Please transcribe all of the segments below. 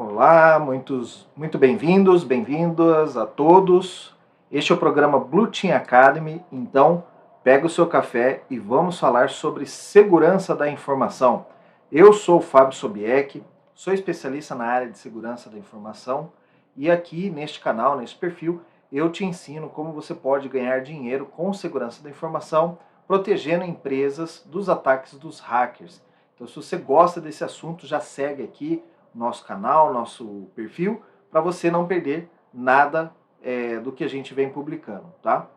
Olá, muito bem-vindos, bem-vindas a todos. Este é o programa Blue Team Academy, então pega o seu café e vamos falar sobre segurança da informação. Eu sou o Fábio Sobieck, sou especialista na área de segurança da informação e aqui neste canal, neste perfil, eu te ensino como você pode ganhar dinheiro com segurança da informação, protegendo empresas dos ataques dos hackers. Então, se você gosta desse assunto, já segue aqui nosso canal, nosso perfil, para você não perder nada do que a gente vem publicando, tá?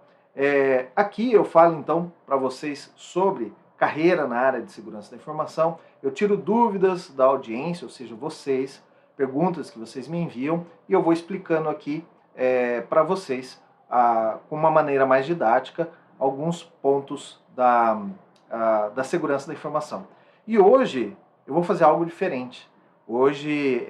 Aqui eu falo então para vocês sobre carreira na área de segurança da informação. Eu tiro dúvidas da audiência, ou seja, vocês, perguntas que vocês me enviam, e eu vou explicando aqui para vocês, com uma maneira mais didática, alguns pontos da segurança da informação. E hoje eu vou fazer algo diferente. Hoje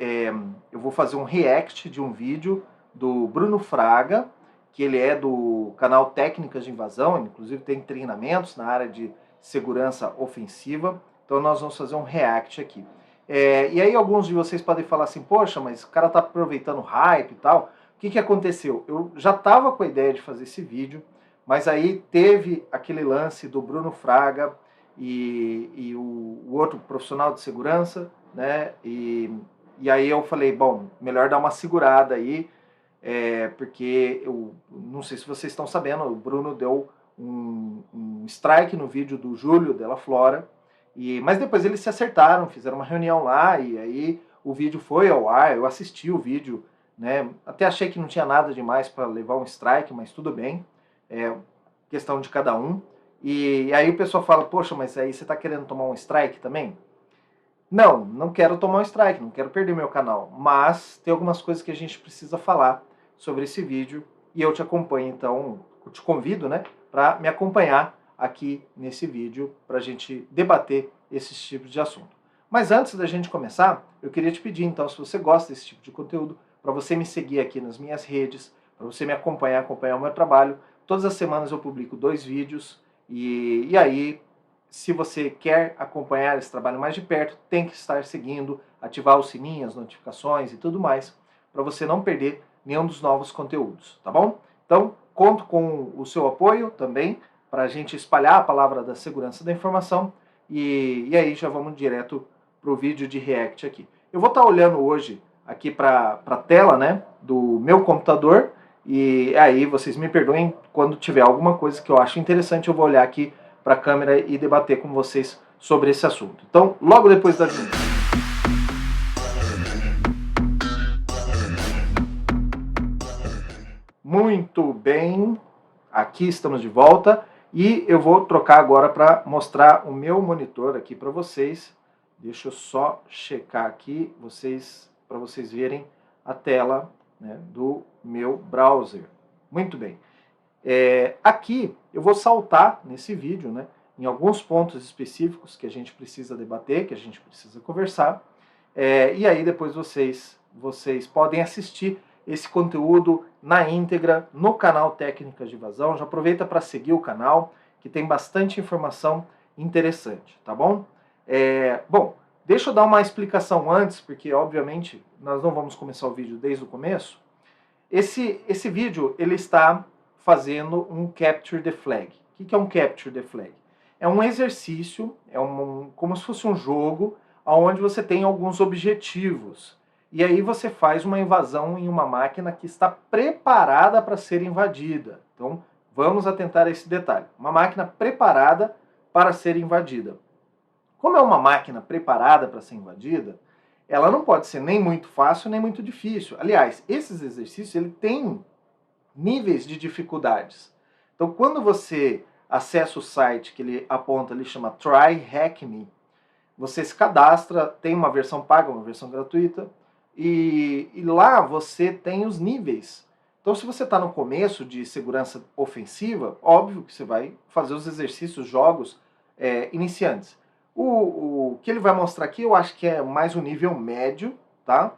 eu vou fazer um react de um vídeo do Bruno Fraga, que ele é do canal Técnicas de Invasão, inclusive tem treinamentos na área de segurança ofensiva, então nós vamos fazer um react aqui. E aí alguns de vocês podem falar assim, poxa, mas o cara tá aproveitando o hype e tal. O que aconteceu? Eu já estava com a ideia de fazer esse vídeo, mas aí teve aquele lance do Bruno Fraga e o outro profissional de segurança, né? E aí eu falei, bom, melhor dar uma segurada aí, porque eu não sei se vocês estão sabendo, o Bruno deu um strike no vídeo do Júlio Della Flora, mas depois eles se acertaram, fizeram uma reunião lá, e aí o vídeo foi ao ar, eu assisti o vídeo, né? Até achei que não tinha nada demais para levar um strike, mas tudo bem, questão de cada um. E aí o pessoal fala, poxa, mas aí você está querendo tomar um strike também? Não quero tomar um strike, não quero perder meu canal, mas tem algumas coisas que a gente precisa falar sobre esse vídeo e eu te acompanho, então, eu te convido, né, para me acompanhar aqui nesse vídeo para a gente debater esses tipos de assunto. Mas antes da gente começar, eu queria te pedir, então, se você gosta desse tipo de conteúdo, para você me seguir aqui nas minhas redes, para você me acompanhar o meu trabalho. Todas as semanas eu publico 2 vídeos e aí, se você quer acompanhar esse trabalho mais de perto, tem que estar seguindo, ativar o sininho, as notificações e tudo mais, para você não perder nenhum dos novos conteúdos, tá bom? Então, conto com o seu apoio também, para a gente espalhar a palavra da segurança da informação, e aí já vamos direto para o vídeo de react aqui. Eu vou estar olhando hoje aqui para a tela, né, do meu computador, e aí vocês me perdoem quando tiver alguma coisa que eu acho interessante, eu vou olhar aqui para a câmera e debater com vocês sobre esse assunto. Então, logo depois da vinheta. Muito bem, aqui estamos de volta e eu vou trocar agora para mostrar o meu monitor aqui para vocês. Deixa eu só checar aqui para vocês verem a tela, né, do meu browser. Muito bem. Aqui eu vou saltar nesse vídeo, né, em alguns pontos específicos que a gente precisa debater, que a gente precisa conversar, e aí depois vocês podem assistir esse conteúdo na íntegra no canal Técnicas de Invasão. Já aproveita para seguir o canal, que tem bastante informação interessante, tá bom? Bom, deixa eu dar uma explicação antes, porque obviamente nós não vamos começar o vídeo desde o começo. Esse vídeo ele está fazendo um Capture the Flag. O que é um Capture the Flag? É um exercício, como se fosse um jogo, onde você tem alguns objetivos. E aí você faz uma invasão em uma máquina que está preparada para ser invadida. Então, vamos atentar a esse detalhe. Uma máquina preparada para ser invadida. Como é uma máquina preparada para ser invadida, ela não pode ser nem muito fácil, nem muito difícil. Aliás, esses exercícios ele têm níveis de dificuldades. Então, quando você acessa o site que ele aponta, ele chama Try Hack Me, você se cadastra, tem uma versão paga, uma versão gratuita, e lá você tem os níveis. Então, se você está no começo de segurança ofensiva, óbvio que você vai fazer os exercícios, jogos iniciantes. O que ele vai mostrar aqui, eu acho que é mais um nível médio, tá?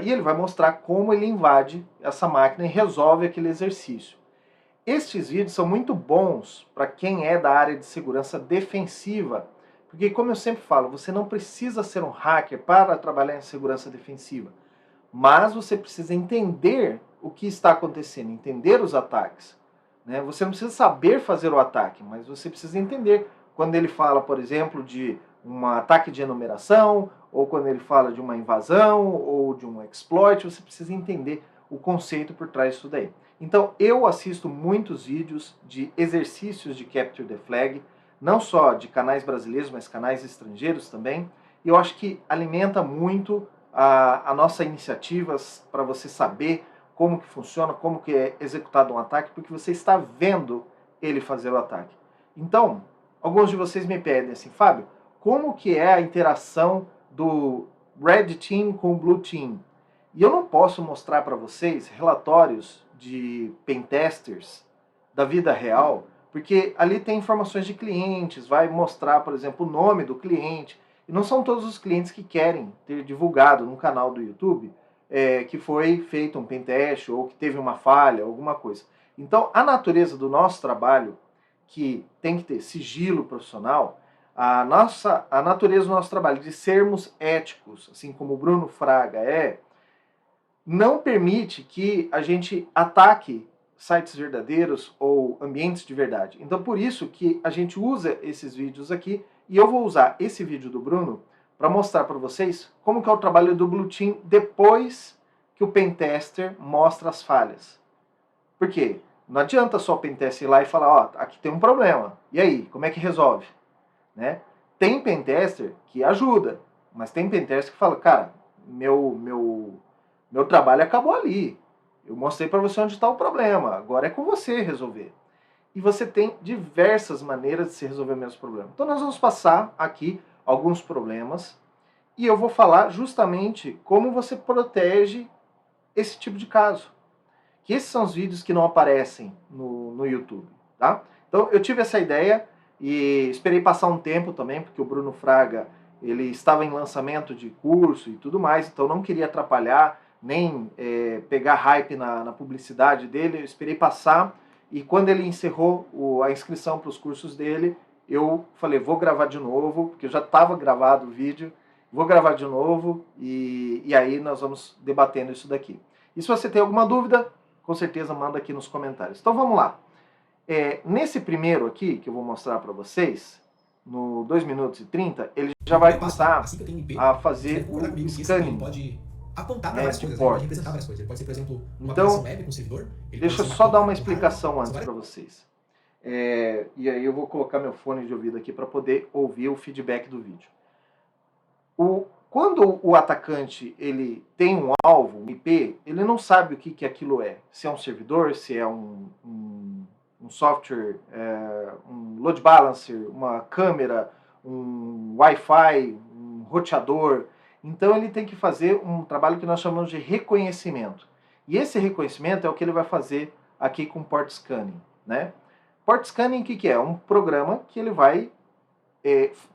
E ele vai mostrar como ele invade essa máquina e resolve aquele exercício. Estes vídeos são muito bons para quem é da área de segurança defensiva, Porque, como eu sempre falo, você não precisa ser um hacker para trabalhar em segurança defensiva, mas você precisa entender o que está acontecendo, entender os ataques. Né? Você não precisa saber fazer o ataque, mas você precisa entender quando ele fala, por exemplo, de um ataque de enumeração, ou quando ele fala de uma invasão, ou de um exploit, você precisa entender o conceito por trás disso daí. Então, eu assisto muitos vídeos de exercícios de Capture the Flag, não só de canais brasileiros, mas canais estrangeiros também, e eu acho que alimenta muito a nossa iniciativa para você saber como que funciona, como que é executado um ataque, porque você está vendo ele fazer o ataque. Então, alguns de vocês me pedem assim, Fábio, como que é a interação do Red Team com o Blue Team? E eu não posso mostrar para vocês relatórios de pentesters da vida real, porque ali tem informações de clientes, vai mostrar, por exemplo, o nome do cliente, e não são todos os clientes que querem ter divulgado no canal do YouTube que foi feito um pentest ou que teve uma falha, alguma coisa. Então, a natureza do nosso trabalho, que tem que ter sigilo profissional, a natureza do nosso trabalho de sermos éticos, assim como o Bruno Fraga não permite que a gente ataque sites verdadeiros ou ambientes de verdade. Então, por isso que a gente usa esses vídeos aqui, e eu vou usar esse vídeo do Bruno para mostrar para vocês como que é o trabalho do Blue Team depois que o pentester mostra as falhas. Por quê? Não adianta só o pentester ir lá e falar, ó, aqui tem um problema. E aí, como é que resolve? Né? Tem pentester que ajuda, mas tem pentester que fala, cara, meu trabalho acabou ali. Eu mostrei para você onde está o problema, agora é com você resolver. E você tem diversas maneiras de se resolver o mesmo problema. Então nós vamos passar aqui alguns problemas e eu vou falar justamente como você protege esse tipo de caso. Que esses são os vídeos que não aparecem no YouTube, tá? Então eu tive essa ideia e esperei passar um tempo também, porque o Bruno Fraga ele estava em lançamento de curso e tudo mais, então não queria atrapalhar, nem pegar hype na publicidade dele, eu esperei passar, e quando ele encerrou a inscrição para os cursos dele, eu falei, vou gravar de novo, porque já estava gravado o vídeo, vou gravar de novo, e aí nós vamos debatendo isso daqui. E se você tem alguma dúvida, com certeza manda aqui nos comentários. Então vamos lá. Nesse primeiro aqui, que eu vou mostrar para vocês, no 2 minutos e 30, ele já vai começar a fazer o scanning. Pode apontar para várias coisas, pode representar várias coisas. Ele pode ser, por exemplo, uma então, aplicação web com servidor. Deixa eu só dar uma explicação antes para vocês. E aí eu vou colocar meu fone de ouvido aqui para poder ouvir o feedback do vídeo. Quando o atacante ele tem um alvo, um IP, ele não sabe o que aquilo é. Se é um servidor, se é um software, um load balancer, uma câmera, um Wi-Fi, um roteador. Então ele tem que fazer um trabalho que nós chamamos de reconhecimento. E esse reconhecimento é o que ele vai fazer aqui com Port Scanning. Né? Port Scanning o que é? É um programa que ele vai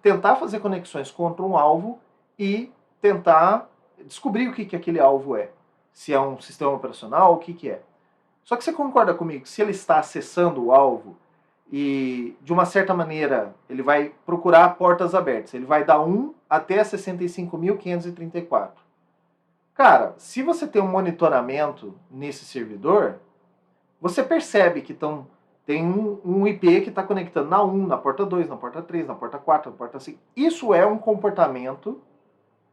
tentar fazer conexões contra um alvo e tentar descobrir o que aquele alvo é. Se é um sistema operacional, o que é. Só que você concorda comigo, se ele está acessando o alvo e, de uma certa maneira, ele vai procurar portas abertas, ele vai dar 1 até 65.534. Cara, se você tem um monitoramento nesse servidor, você percebe que tem um IP que está conectando na 1, na porta 2, na porta 3, na porta 4, na porta 5. Isso é um comportamento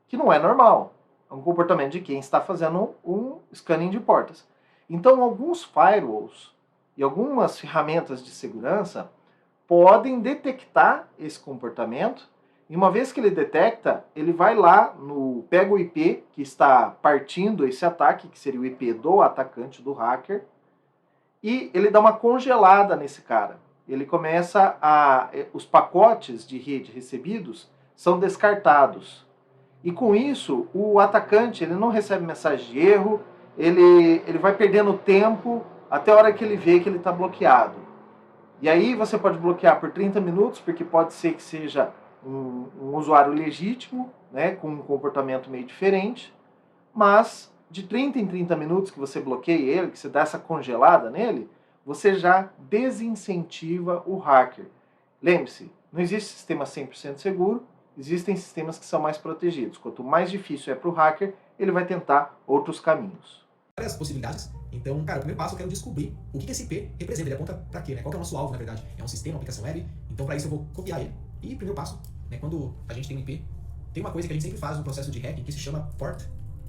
que não é normal. É um comportamento de quem está fazendo um scanning de portas. Então, alguns firewalls e algumas ferramentas de segurança podem detectar esse comportamento, e uma vez que ele detecta, ele vai lá, pega o IP que está partindo esse ataque, que seria o IP do atacante, do hacker, e ele dá uma congelada nesse cara. Ele começa os pacotes de rede recebidos são descartados. E com isso, o atacante ele não recebe mensagem de erro, ele vai perdendo tempo até a hora que ele vê que ele está bloqueado. E aí você pode bloquear por 30 minutos, porque pode ser que seja um usuário legítimo, né, com um comportamento meio diferente, mas de 30 em 30 minutos que você bloqueia ele, que você dá essa congelada nele, você já desincentiva o hacker. Lembre-se, não existe sistema 100% seguro, existem sistemas que são mais protegidos. Quanto mais difícil é para o hacker, ele vai tentar outros caminhos. Várias possibilidades. Então, cara, o primeiro passo eu quero descobrir o que esse IP representa, ele aponta para quê, né? Qual que é o nosso alvo, na verdade? É um sistema, uma aplicação web? Então, para isso eu vou copiar ele. E primeiro passo, né, quando a gente tem um IP, tem uma coisa que a gente sempre faz no processo de hacking que se chama port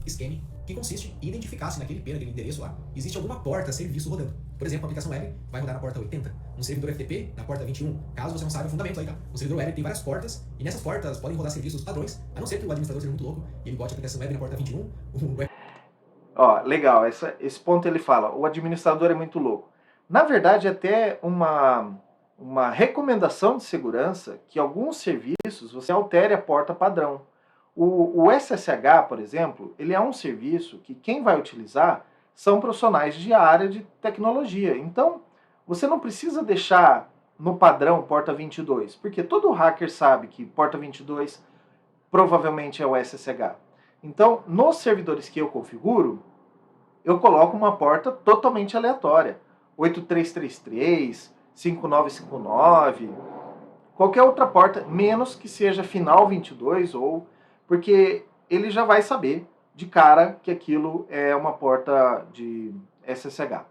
scanning, que consiste em identificar se naquele IP, naquele endereço lá, existe alguma porta serviço rodando. Por exemplo, a aplicação web vai rodar na porta 80, um servidor FTP na porta 21. Caso você não saiba o fundamento aí, tá? O servidor web tem várias portas, e nessas portas podem rodar serviços padrões, a não ser que o administrador seja muito louco e ele bote a aplicação web na porta 21, Ó, legal, esse ponto ele fala, o administrador é muito louco. Na verdade, até uma recomendação de segurança que alguns serviços você altere a porta padrão. O SSH, por exemplo, ele é um serviço que quem vai utilizar são profissionais de área de tecnologia. Então, você não precisa deixar no padrão porta 22, porque todo hacker sabe que porta 22 provavelmente é o SSH. Então, nos servidores que eu configuro, eu coloco uma porta totalmente aleatória. 8333, 5959, qualquer outra porta, menos que seja final 22, ou porque ele já vai saber de cara que aquilo é uma porta de SSH.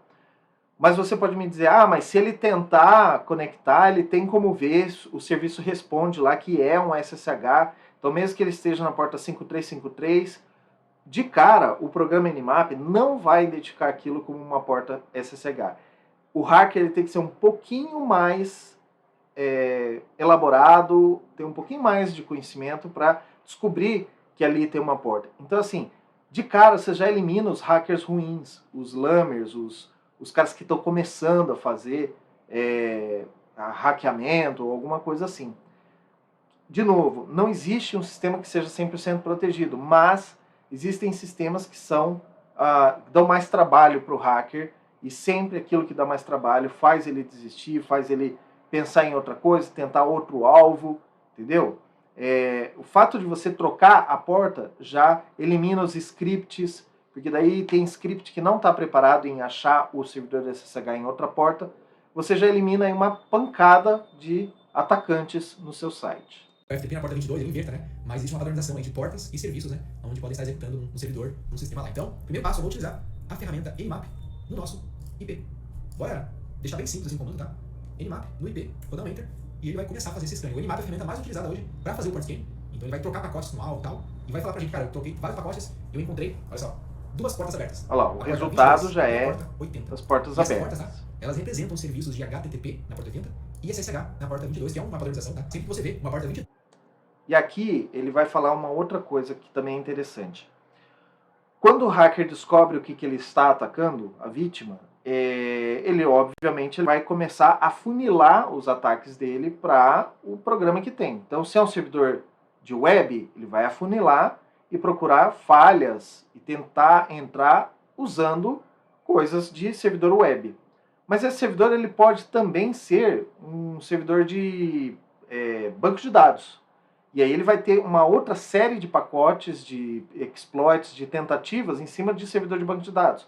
Mas você pode me dizer, ah, mas se ele tentar conectar, ele tem como ver, o serviço responde lá que é um SSH, então mesmo que ele esteja na porta 5353, de cara, o programa Nmap não vai identificar aquilo como uma porta SSH. O hacker ele tem que ser um pouquinho mais elaborado, ter um pouquinho mais de conhecimento para descobrir que ali tem uma porta. Então, assim, de cara você já elimina os hackers ruins, os lammers, os caras que estão começando a fazer hackeamento ou alguma coisa assim. De novo, não existe um sistema que seja 100% protegido, mas existem sistemas que dão mais trabalho para o hacker, e sempre aquilo que dá mais trabalho faz ele desistir, faz ele pensar em outra coisa, tentar outro alvo, entendeu? O fato de você trocar a porta já elimina os scripts, porque daí tem script que não está preparado em achar o servidor de SSH em outra porta, você já elimina aí uma pancada de atacantes no seu site. O FTP na porta 22 ele inverta, né? Mas existe uma padronização aí de portas e serviços, né? Onde podem estar executando um servidor, um sistema lá. Então, primeiro passo, eu vou utilizar a ferramenta Nmap no nosso IP. Bora deixar bem simples assim o comando, tá? Nmap no IP, vou dar um Enter, e ele vai começar a fazer esse scan. O Nmap é a ferramenta mais utilizada hoje para fazer o port scan. Então ele vai trocar pacotes no alvo e tal, e vai falar pra gente, cara, eu troquei vários pacotes, eu encontrei, olha só, duas portas abertas. Olha lá, o resultado 22, já é das portas abertas. Portas, tá? Elas representam serviços de HTTP na porta 80 e SSH na porta 22, que é uma padronização, tá? Sempre que você vê uma porta 22. E aqui ele vai falar uma outra coisa que também é interessante. Quando o hacker descobre o que ele está atacando, a vítima, ele obviamente vai começar a funilar os ataques dele para o programa que tem. Então, se é um servidor de web, ele vai afunilar e procurar falhas e tentar entrar usando coisas de servidor web. Mas esse servidor ele pode também ser um servidor de banco de dados. E aí ele vai ter uma outra série de pacotes, de exploits, de tentativas em cima de servidor de banco de dados.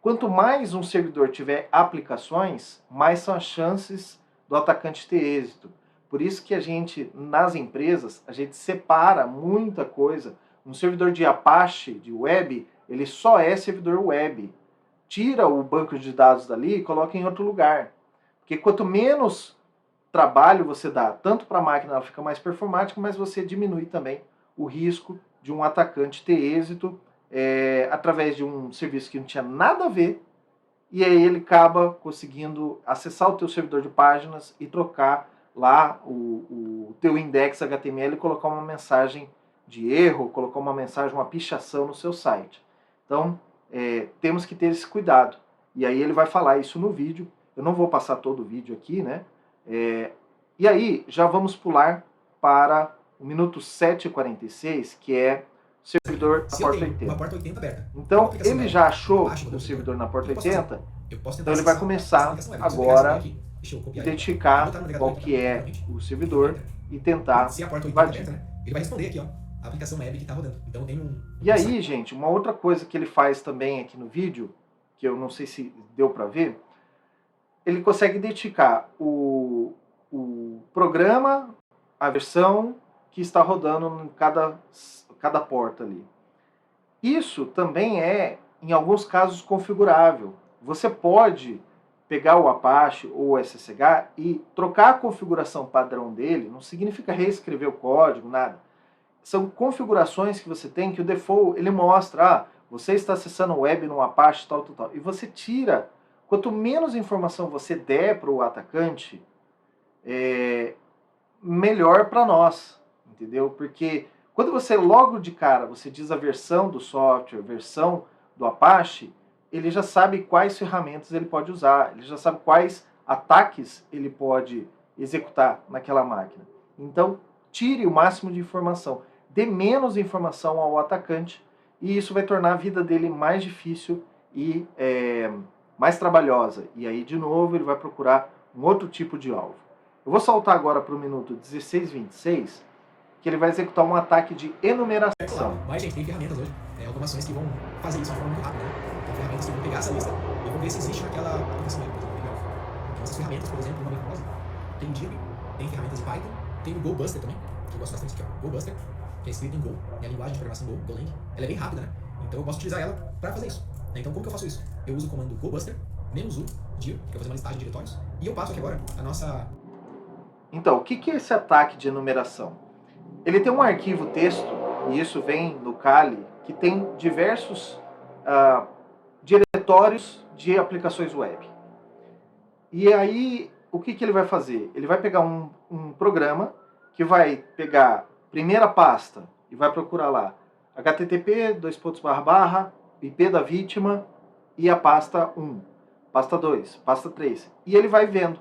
Quanto mais um servidor tiver aplicações, mais são as chances do atacante ter êxito. Por isso que a gente, nas empresas, a gente separa muita coisa. Um servidor de Apache, de web, ele só é servidor web. Tira o banco de dados dali e coloca em outro lugar. Porque quanto menos trabalho você dá, tanto para a máquina ela fica mais performática, mas você diminui também o risco de um atacante ter êxito através de um serviço que não tinha nada a ver, e aí ele acaba conseguindo acessar o teu servidor de páginas e trocar lá o teu index HTML e colocar uma mensagem de erro, colocar uma mensagem, uma pichação no seu site. Então, temos que ter esse cuidado. E aí ele vai falar isso no vídeo. Eu não vou passar todo o vídeo aqui, né? E aí, já vamos pular para o minuto 7h46, que é o servidor na porta 80. Uma porta 80 aberta. Então, ele já achou o servidor na porta 80, então ele vai começar agora a identificar qual que é o servidor e tentar invadir. Ele vai responder aqui, ó, a aplicação web que está rodando. Então tem um... E aí, gente, uma outra coisa que ele faz também aqui no vídeo, que eu não sei se deu para ver, ele consegue identificar o programa, a versão que está rodando em cada porta ali. Isso também é, em alguns casos, configurável. Você pode pegar o Apache ou o SSH e trocar a configuração padrão dele, não significa reescrever o código, nada. São configurações que você tem que o default ele mostra, você está acessando o web no Apache, tal. E você tira, quanto menos informação você der para o atacante, melhor para nós, entendeu? Porque quando você logo de cara, você diz a versão do software, versão do Apache, ele já sabe quais ferramentas ele pode usar, ele já sabe quais ataques ele pode executar naquela máquina. Então, tire o máximo de informação, dê menos informação ao atacante, e isso vai tornar a vida dele mais difícil e mais trabalhosa. E aí, de novo, ele vai procurar um outro tipo de alvo. Eu vou saltar agora para o minuto 16:26, que ele vai executar um ataque de enumeração. Mas, gente, tem ferramentas hoje, automações que vão fazer isso de forma muito rápida, né? Então, ferramentas que vão pegar essa lista e vão ver se existe naquela aplicação web, por exemplo. Então, essas ferramentas, por exemplo, uma bem famosa, tem Dib, tem ferramentas de Python, tem o GoBuster também, que eu gosto bastante aqui, ó, GoBuster, que é escrito em Go, é a linguagem de programação Go, Golang. Ela é bem rápida, né? Então, eu posso utilizar ela para fazer isso. Então, como que eu faço isso? Eu uso o comando GoBuster, -u, dir, que eu vou fazer uma listagem de diretórios, e eu passo aqui agora a nossa... Então, o que é esse ataque de enumeração? Ele tem um arquivo texto, e isso vem no Kali, que tem diversos diretórios de aplicações web. E aí, o que ele vai fazer? Ele vai pegar um programa que vai pegar a primeira pasta e vai procurar lá http, IP da vítima e a pasta 1, pasta 2, pasta 3. E ele vai vendo,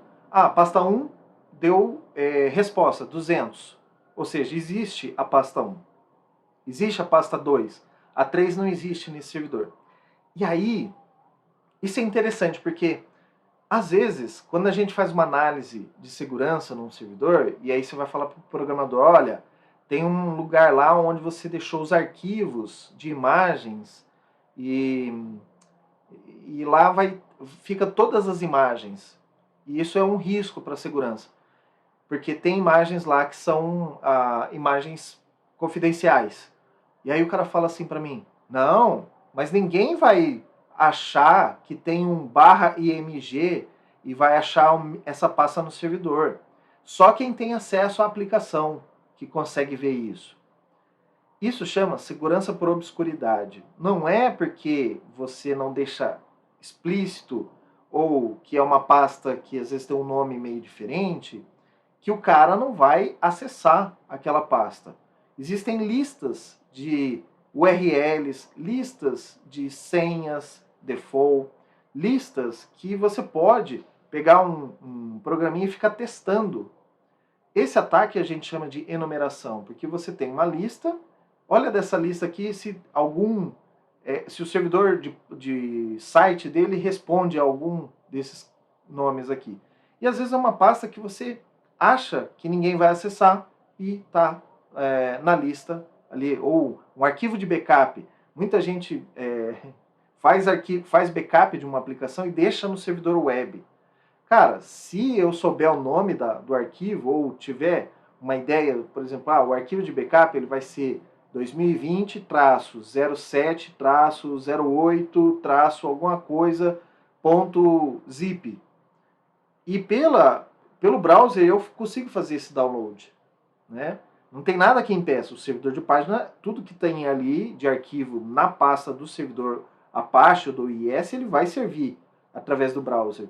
pasta 1 deu resposta, 200. Ou seja, existe a pasta 1. Existe a pasta 2. A 3 não existe nesse servidor. E aí, isso é interessante, porque às vezes, quando a gente faz uma análise de segurança num servidor, e aí você vai falar para o programador, olha, tem um lugar lá onde você deixou os arquivos de imagens e lá fica todas as imagens. E isso é um risco para a segurança. Porque tem imagens lá que são imagens confidenciais. E aí o cara fala assim para mim, não, mas ninguém vai achar que tem um /img e vai achar essa pasta no servidor. Só quem tem acesso à aplicação que consegue ver isso. Isso chama segurança por obscuridade. Não é porque você não deixa explícito ou que é uma pasta que às vezes tem um nome meio diferente, que o cara não vai acessar aquela pasta. Existem listas de URLs, listas de senhas, default, listas que você pode pegar um programinha e ficar testando. Esse ataque a gente chama de enumeração, porque você tem uma lista, olha dessa lista aqui se o servidor de site dele responde a algum desses nomes aqui. E às vezes é uma pasta que você acha que ninguém vai acessar e está na lista ali, ou um arquivo de backup. Muita gente faz backup de uma aplicação e deixa no servidor web. Cara, se eu souber o nome do arquivo ou tiver uma ideia, por exemplo, o arquivo de backup ele vai ser 2020-07-08- alguma coisa .zip. E pelo browser eu consigo fazer esse download, né? Não tem nada que impeça. O servidor de página, tudo que tem ali de arquivo na pasta do servidor Apache ou do IIS, ele vai servir através do browser.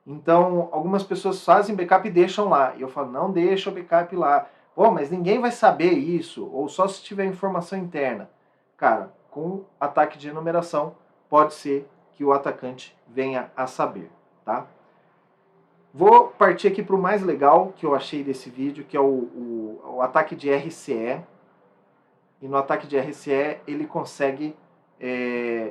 Então, algumas pessoas fazem backup e deixam lá. E eu falo, não deixa o backup lá. Pô, mas ninguém vai saber isso, ou só se tiver informação interna. Cara, com ataque de enumeração, pode ser que o atacante venha a saber, tá? Vou partir aqui para o mais legal que eu achei desse vídeo, que é o ataque de RCE. E no ataque de RCE ele consegue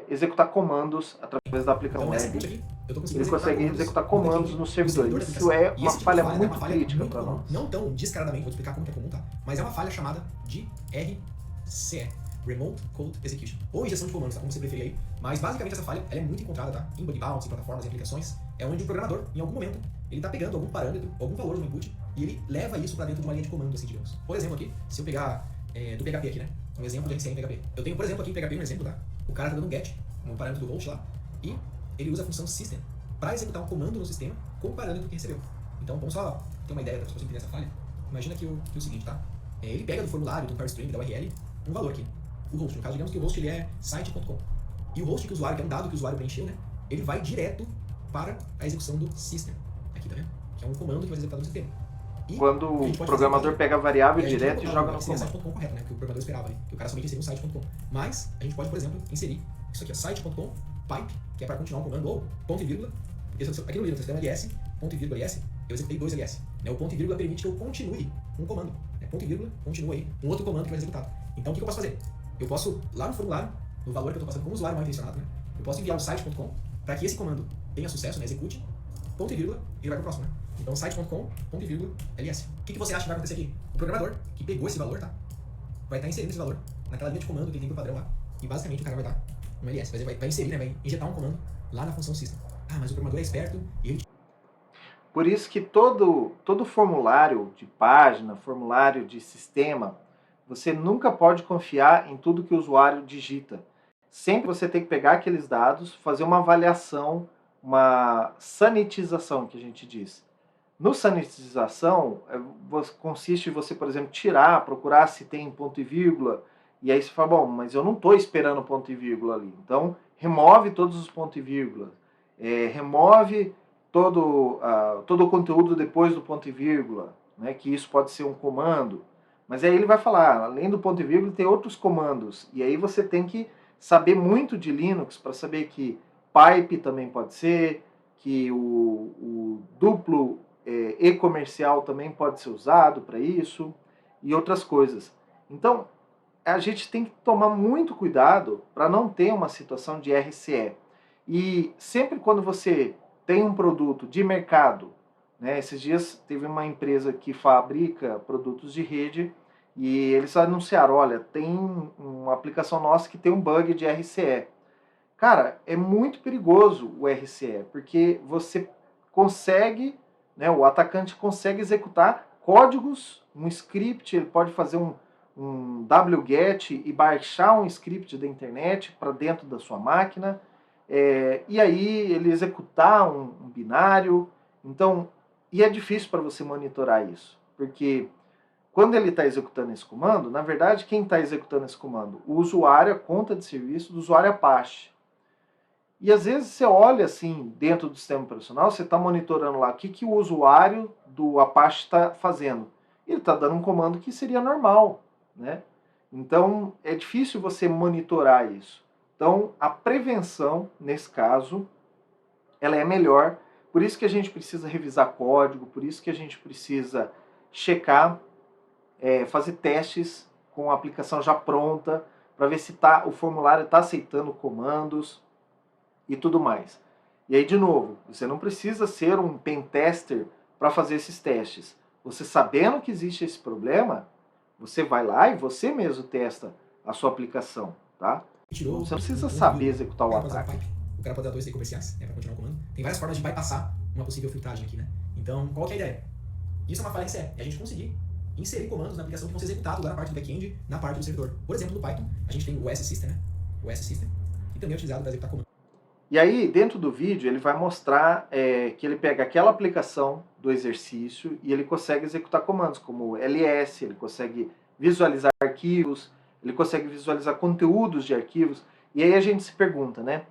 executar comandos através da aplicação web. Ele consegue executar comandos no servidor. Isso é uma falha muito crítica para nós. Não tão descaradamente, vou explicar como que é comum, tá? Mas é uma falha chamada de RCE. Remote Code Execution, ou injeção de comandos, tá? Como você preferir aí. Mas basicamente essa falha ela é muito encontrada, tá? Em bug bounties, em plataformas, em aplicações. É onde o programador, em algum momento, ele está pegando algum parâmetro, algum valor no input, e ele leva isso para dentro de uma linha de comando, assim, digamos. Por exemplo, aqui, se eu pegar do PHP aqui, né? Um exemplo de RCE em PHP. Eu tenho, por exemplo, aqui em PHP um exemplo, tá? O cara está dando um get, um parâmetro do host lá, e ele usa a função system para executar um comando no sistema com o parâmetro que recebeu. Então, vamos só ter uma ideia para você entender essa falha. Imagina que o seguinte, tá? Ele pega do formulário, do PowerString, da URL, um valor aqui. O host, no caso, digamos que o host ele é site.com. E o host que o usuário, que é um dado que o usuário preencheu, né? Ele vai direto para a execução do system. Aqui, tá vendo? Que é um comando que vai ser executado no sistema. E quando o programador pega a variável direto e joga no comando. Site.com correto, né? Que o programador esperava ali, que o cara somente inseriu um site.com. Mas a gente pode, por exemplo, inserir isso aqui, site.com, pipe, que é para continuar um comando, ou ponto e vírgula. Aqui no livro, no sistema ls, ponto e vírgula ls, eu executei 2 ls. Né? O ponto e vírgula permite que eu continue um comando. Né? Ponto e vírgula, continue aí, um outro comando que vai ser executado. Então o que eu posso fazer? Eu posso, lá no formulário, no valor que eu estou passando como usuário mal intencionado, né? Eu posso enviar o site.com para que esse comando tenha sucesso, né? Execute, ponto e vírgula, e ele vai para o próximo, né? Então, site.com, ponto e vírgula, ls. O que você acha que vai acontecer aqui? O programador que pegou esse valor, tá? Vai estar inserindo esse valor naquela linha de comando que ele tem pro padrão lá. E basicamente o cara vai dar um ls. Vai inserir, né? Vai injetar um comando lá na função system. Ah, mas o programador é esperto e ele... Por isso que todo formulário de página, formulário de sistema, você nunca pode confiar em tudo que o usuário digita. Sempre você tem que pegar aqueles dados, fazer uma avaliação, uma sanitização, que a gente diz. No sanitização, consiste em você, por exemplo, tirar, procurar se tem ponto e vírgula, e aí você fala, bom, mas eu não estou esperando ponto e vírgula ali. Então, remove todos os pontos e vírgula. Remove todo o conteúdo depois do ponto e vírgula, né, que isso pode ser um comando. Mas aí ele vai falar, além do ponto e vírgula, tem outros comandos. E aí você tem que saber muito de Linux para saber que pipe também pode ser, que o duplo e-comercial também pode ser usado para isso, e outras coisas. Então, a gente tem que tomar muito cuidado para não ter uma situação de RCE. E sempre quando você tem um produto de mercado, né, esses dias teve uma empresa que fabrica produtos de rede e eles anunciaram, olha, tem uma aplicação nossa que tem um bug de RCE. Cara, é muito perigoso o RCE, porque você consegue, né, o atacante consegue executar códigos, um script, ele pode fazer um wget e baixar um script da internet para dentro da sua máquina, e aí ele executar um binário. Então, e é difícil para você monitorar isso, porque quando ele está executando esse comando, na verdade, quem está executando esse comando? O usuário, a conta de serviço do usuário Apache. E às vezes você olha assim, dentro do sistema operacional, você está monitorando lá o que o usuário do Apache está fazendo. Ele está dando um comando que seria normal, né? Então, é difícil você monitorar isso. Então, a prevenção, nesse caso, ela é melhor. Por isso que a gente precisa revisar código, por isso que a gente precisa checar, fazer testes com a aplicação já pronta, para ver se o formulário está aceitando comandos e tudo mais. E aí, de novo, você não precisa ser um pen tester para fazer esses testes. Você sabendo que existe esse problema, você vai lá e você mesmo testa a sua aplicação, tá? Você não precisa saber executar o ataque. O cara pode dar 2 comerciais, né, para continuar o comando. Tem várias formas de bypassar uma possível filtragem aqui, né? Então, qual que é a ideia? Isso é uma falência, é a gente conseguir inserir comandos na aplicação que vão ser executados lá na parte do back-end, na parte do servidor. Por exemplo, no Python, a gente tem o OS-System, né? O OS-System, que também é utilizado para executar comandos. E aí, dentro do vídeo, ele vai mostrar que ele pega aquela aplicação do exercício e ele consegue executar comandos como ls, ele consegue visualizar arquivos, ele consegue visualizar conteúdos de arquivos. E aí a gente se pergunta, né?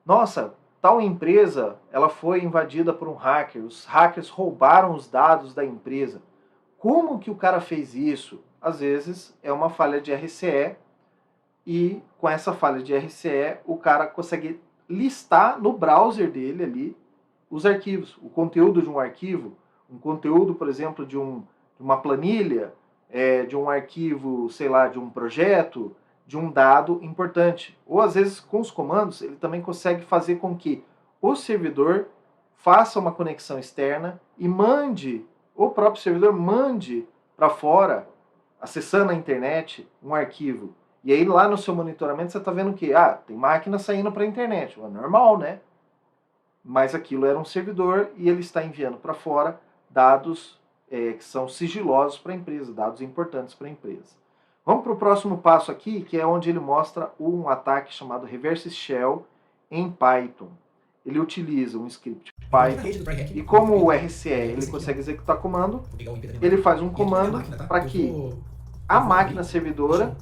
Nossa, tal empresa ela foi invadida por um hacker, os hackers roubaram os dados da empresa. Como que o cara fez isso? Às vezes é uma falha de RCE e com essa falha de RCE o cara consegue listar no browser dele ali os arquivos, o conteúdo de um arquivo, um conteúdo, por exemplo, de uma planilha, de um arquivo, sei lá, de um projeto, de um dado importante. Ou às vezes com os comandos ele também consegue fazer com que o servidor faça uma conexão externa e o próprio servidor mande para fora, acessando a internet, um arquivo. E aí lá no seu monitoramento você está vendo que tem máquina saindo para a internet. É normal, né? mas aquilo era um servidor e ele está enviando para fora dados que são sigilosos para a empresa, dados importantes para a empresa. Vamos para o próximo passo aqui, que é onde ele mostra um ataque chamado Reverse Shell em Python. Ele utiliza um script Python e como o RCE ele consegue executar comando, ele faz um comando para que a máquina servidora,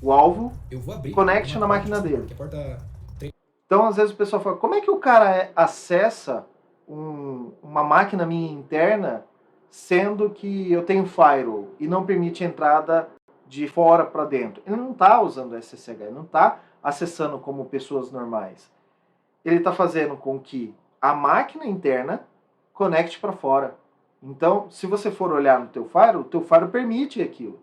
o alvo, conecte na máquina dele. Então, às vezes o pessoal fala, como é que o cara acessa uma máquina minha interna, sendo que eu tenho firewall e não permite entrada de fora para dentro? Ele não está usando SSH, ele não está acessando como pessoas normais. Ele está fazendo com que a máquina interna conecte para fora. Então, se você for olhar no teu firewall, o teu firewall permite aquilo.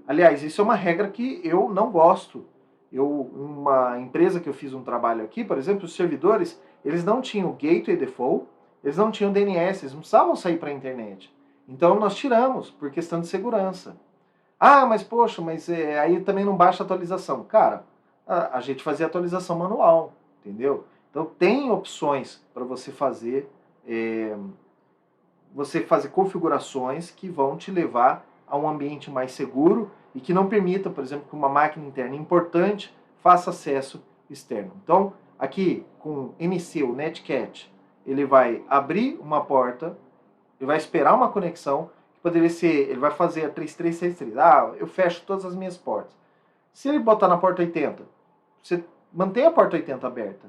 Aliás, isso é uma regra que eu não gosto. Uma empresa que eu fiz um trabalho aqui, por exemplo, os servidores, eles não tinham gateway default, eles não tinham DNS, eles não precisavam sair para a internet. Então nós tiramos, por questão de segurança. Ah, mas poxa, aí também não baixa a atualização. Cara, a gente fazia atualização manual, entendeu? Então tem opções para você fazer configurações que vão te levar a um ambiente mais seguro e que não permita, por exemplo, que uma máquina interna importante faça acesso externo. Então, aqui com NC, o Netcat, ele vai abrir uma porta, ele vai esperar uma conexão, que poderia ser, ele vai fazer a 3363. Eu fecho todas as minhas portas. Se ele botar na porta 80, você mantém a porta 80 aberta.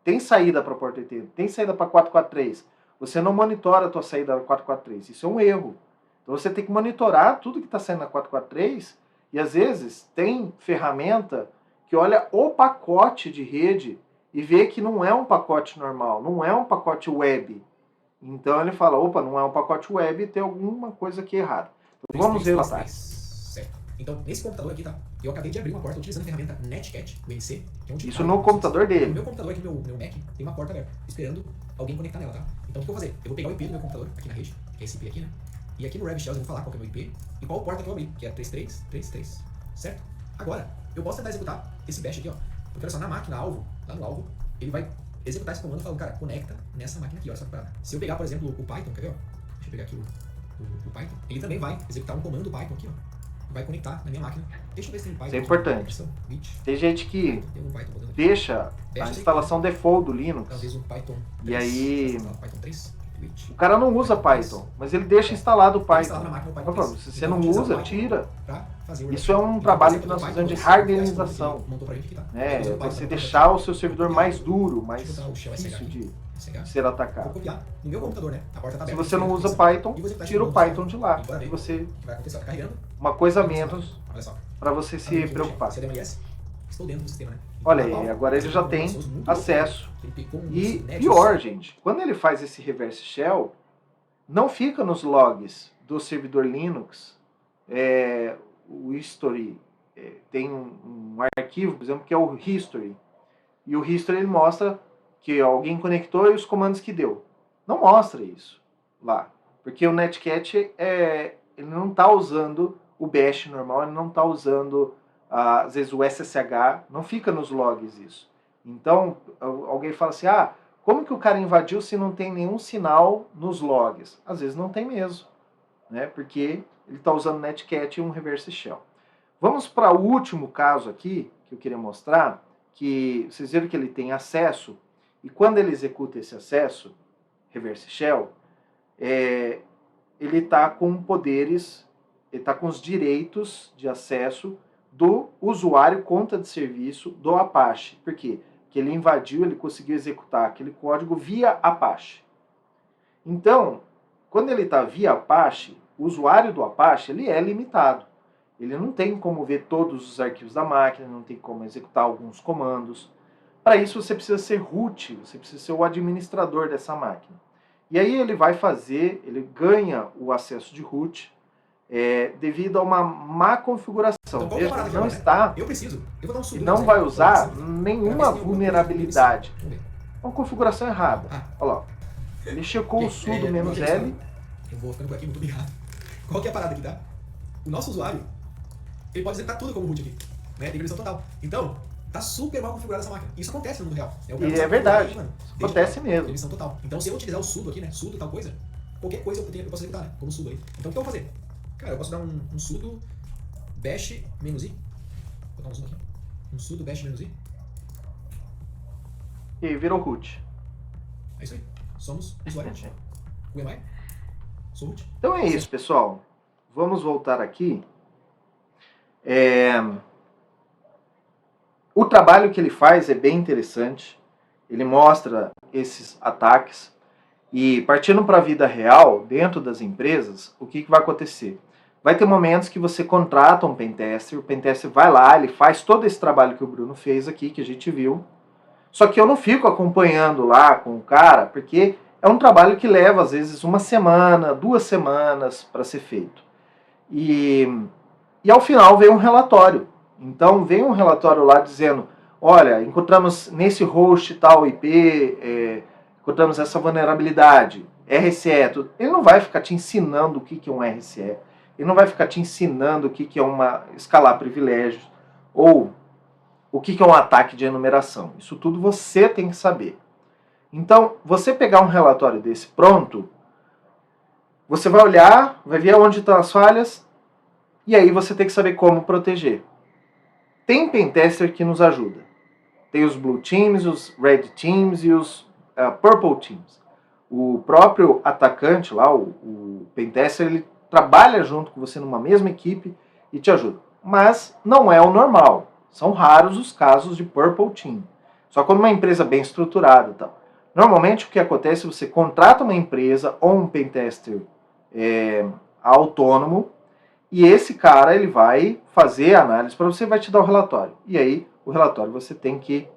Tem saída para a porta 80, tem saída para 443. Você não monitora a tua saída da 443. Isso é um erro. Então você tem que monitorar tudo que está saindo na 443 e às vezes tem ferramenta que olha o pacote de rede e vê que não é um pacote normal, não é um pacote web. Então ele fala, opa, não é um pacote web, tem alguma coisa aqui errada. Então, vamos ver o ataque. Certo. Então nesse computador aqui, tá? Eu acabei de abrir uma porta utilizando a ferramenta Netcat, o NC, que é um tipo isso no computador dele. No meu computador aqui, meu Mac, tem uma porta aberta, esperando alguém conectar nela, tá? Então o que eu vou fazer? Eu vou pegar o IP do meu computador, aqui na rede, que é esse IP aqui, né? E aqui no RevShells eu vou falar qual que é o meu IP e qual porta que eu abri, que é 3333, certo? Agora, eu posso tentar executar esse bash aqui, ó. Porque olha só, na máquina alvo, lá no alvo, ele vai executar esse comando falando, cara, conecta nessa máquina aqui, olha só que parada. Se eu pegar, por exemplo, o Python, quer ver, ó? Deixa eu pegar aqui o Python. Ele também vai executar um comando Python aqui, ó. Vai conectar na minha máquina. Deixa eu ver se tem Python. Isso é importante. Tem gente que deixa a instalação default do Linux. Talvez um Python 3, e aí Python 3. O cara não usa Python, mas ele deixa instalado o Python. Python se você não usa, tira. Isso é um trabalho que nós fazemos de hardenização. Você deixar o seu servidor mais duro, mais difícil de ser atacado. Vou copiar no meu computador, né? A porta tá se aberta, você não usa Python, tira o Python de lá. E você uma coisa a menos para você se preocupar. Estou dentro do sistema, né? Olha aí, agora ele já tem acesso. E pior, gente, quando ele faz esse reverse shell, não fica nos logs do servidor Linux, o history, tem um arquivo, por exemplo, que é o history. E o history ele mostra que alguém conectou e os comandos que deu. Não mostra isso lá, porque o Netcat ele não está usando o bash normal, ele não está usando às vezes o SSH, não fica nos logs isso. Então, alguém fala assim, como que o cara invadiu se não tem nenhum sinal nos logs? Às vezes não tem mesmo, né? Porque ele está usando Netcat e um reverse shell. Vamos para o último caso aqui, que eu queria mostrar, que vocês viram que ele tem acesso, e quando ele executa esse acesso, reverse shell, ele está com poderes, ele está com os direitos de acesso do usuário conta de serviço do Apache. Por quê? Porque ele invadiu, ele conseguiu executar aquele código via Apache. Então, quando ele está via Apache, o usuário do Apache ele é limitado. Ele não tem como ver todos os arquivos da máquina, não tem como executar alguns comandos. Para isso você precisa ser root, você precisa ser o administrador dessa máquina. E aí ele vai fazer, ele ganha o acesso de root, devido a uma má configuração. Então, ele não está, eu vou dar um ele não vai usar nenhuma vulnerabilidade. Uma configuração errada. Olha lá, ele checou o sudo "-l". Eu vou ficando por aqui muito errado. Qual que é a parada aqui, tá? O nosso usuário, ele pode executar tudo como root aqui, né? Tem permissão total. Então, tá super mal configurada essa máquina. Isso acontece no mundo real. E é verdade, acontece mesmo. Demissão total. Então se eu utilizar o sudo aqui, né, sudo tal coisa, qualquer coisa eu posso executar, né, como sudo aí. Então o que eu vou fazer? Cara, eu posso dar um sudo bash -i. Vou dar um zoom aqui. Um sudo bash -i. E virou root. É isso aí. Somos usuário root. O EMI? Sou root. Então é isso, pessoal. Vamos voltar aqui. O trabalho que ele faz é bem interessante. Ele mostra esses ataques. E partindo para a vida real, dentro das empresas, o que vai acontecer? Vai ter momentos que você contrata um pentester, o pentester vai lá, ele faz todo esse trabalho que o Bruno fez aqui, que a gente viu. Só que eu não fico acompanhando lá com o cara, porque é um trabalho que leva, às vezes, 1 semana, 2 semanas para ser feito. E ao final vem um relatório. Então vem um relatório lá dizendo, olha, encontramos nesse host tal IP, encontramos essa vulnerabilidade, RCE, tudo. Ele não vai ficar te ensinando o que é um RCE, ele não vai ficar te ensinando o que é uma escalar privilégios, ou o que é um ataque de enumeração. Isso tudo você tem que saber. Então, você pegar um relatório desse pronto, você vai olhar, vai ver onde estão as falhas, e aí você tem que saber como proteger. Tem pentester que nos ajuda. Tem os Blue Teams, os Red Teams e os Purple Teams. O próprio atacante lá, o pentester, ele trabalha junto com você numa mesma equipe e te ajuda. Mas não é o normal. São raros os casos de Purple Team. Só quando uma empresa bem estruturada e tal. Normalmente o que acontece é você contrata uma empresa ou um pentester autônomo e esse cara ele vai fazer a análise para você e vai te dar o relatório. E aí o relatório você tem que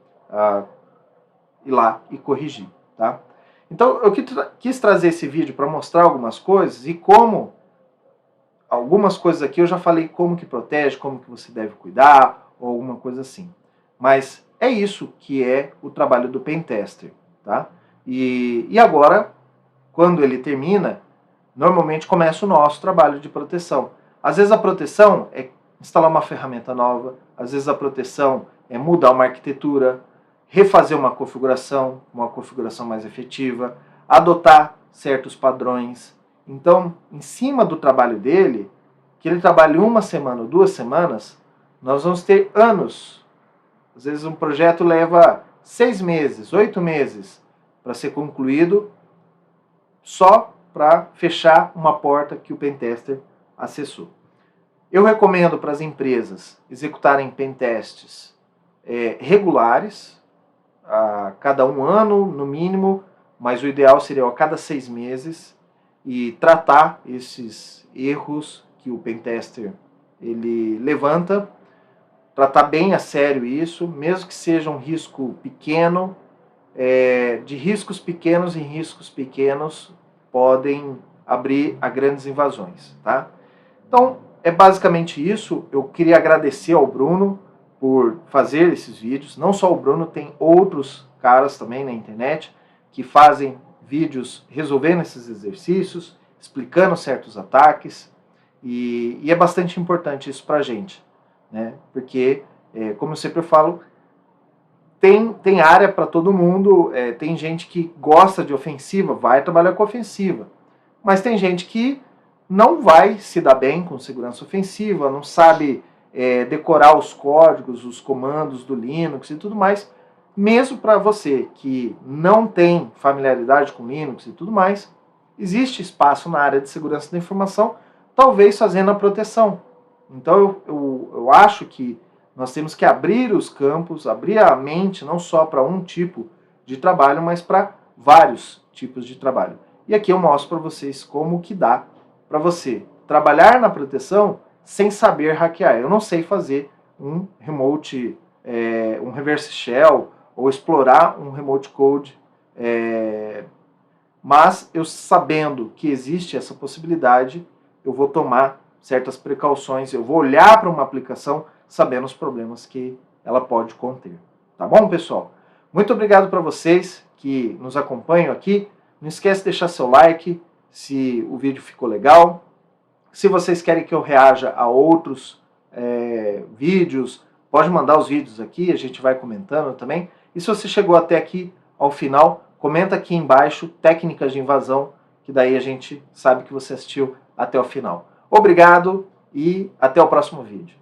ir lá e corrigir. Tá? Então eu quis trazer esse vídeo para mostrar algumas coisas e como algumas coisas aqui eu já falei como que protege, como que você deve cuidar ou alguma coisa assim. Mas é isso que é o trabalho do pentester. Tá? E agora, quando ele termina, normalmente começa o nosso trabalho de proteção. Às vezes a proteção é instalar uma ferramenta nova, às vezes a proteção é mudar uma arquitetura, refazer uma configuração mais efetiva, adotar certos padrões. Então, em cima do trabalho dele, que ele trabalhe 1 semana ou 2 semanas, nós vamos ter anos. Às vezes um projeto leva 6 meses, 8 meses para ser concluído, só para fechar uma porta que o pentester acessou. Eu recomendo para as empresas executarem pentests regulares, a cada 1 ano no mínimo, mas o ideal seria a cada 6 meses, e tratar esses erros que o pentester ele levanta, tratar bem a sério isso, mesmo que seja um risco pequeno, de riscos pequenos em riscos pequenos podem abrir a grandes invasões. Tá? Então, é basicamente isso. Eu queria agradecer ao Bruno por fazer esses vídeos. Não só o Bruno, tem outros caras também na internet que fazem vídeos resolvendo esses exercícios, explicando certos ataques, e é bastante importante isso pra gente, né? Porque, como eu sempre falo, tem área para todo mundo, tem gente que gosta de ofensiva, vai trabalhar com ofensiva, mas tem gente que não vai se dar bem com segurança ofensiva, não sabe decorar os códigos, os comandos do Linux e tudo mais. Mesmo para você que não tem familiaridade com Linux e tudo mais, existe espaço na área de segurança da informação, talvez fazendo a proteção. Então eu acho que nós temos que abrir os campos, abrir a mente não só para um tipo de trabalho, mas para vários tipos de trabalho. E aqui eu mostro para vocês como que dá para você trabalhar na proteção sem saber hackear. Eu não sei fazer um remote, um reverse shell, ou explorar um remote code, mas eu sabendo que existe essa possibilidade, eu vou tomar certas precauções, eu vou olhar para uma aplicação sabendo os problemas que ela pode conter. Tá bom, pessoal? Muito obrigado para vocês que nos acompanham aqui. Não esquece de deixar seu like se o vídeo ficou legal. Se vocês querem que eu reaja a outros vídeos, pode mandar os vídeos aqui, a gente vai comentando também. E se você chegou até aqui ao final, comenta aqui embaixo técnicas de invasão, que daí a gente sabe que você assistiu até o final. Obrigado e até o próximo vídeo.